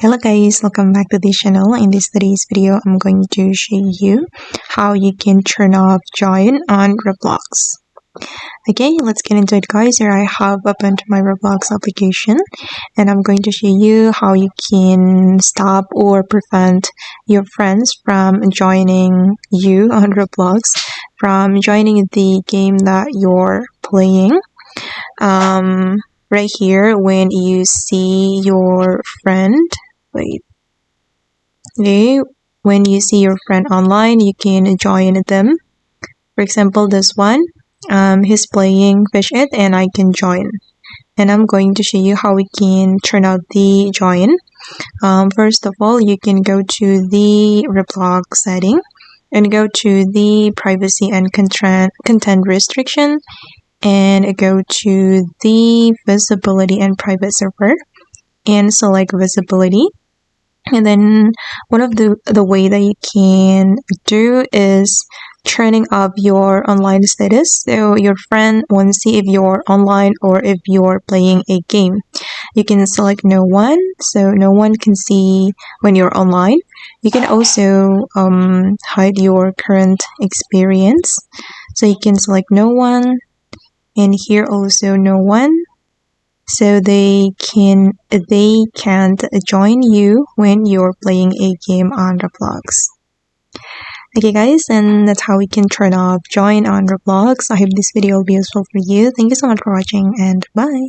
Hello guys, welcome back to the channel. In today's video, I'm going to show you how you can turn off join on Roblox. Okay, let's get into it guys. Here I have opened my Roblox application and I'm going to show you how you can stop or prevent your friends from joining you on Roblox, from joining the game that you're playing. Right here, when you see your friend, okay, when you see your friend online, you can join them. For example, this one, he's playing Fish It and I can join. And I'm going to show you how we can turn out the join. First of all, you can go to the Roblox setting and go to the privacy and content restriction and go to the visibility and private server and select visibility. And then one of the way that you can do is turning off your online status, so your friend won't see if you're online or if you're playing a game. You can select no one, so no one can see when you're online. You can also hide your current experience, so you can select no one, and here also no one, so they can't join you when you're playing a game on Roblox. Okay guys, and that's how we can turn off join on Roblox. I hope this video will be useful for you. Thank you so much for watching and bye.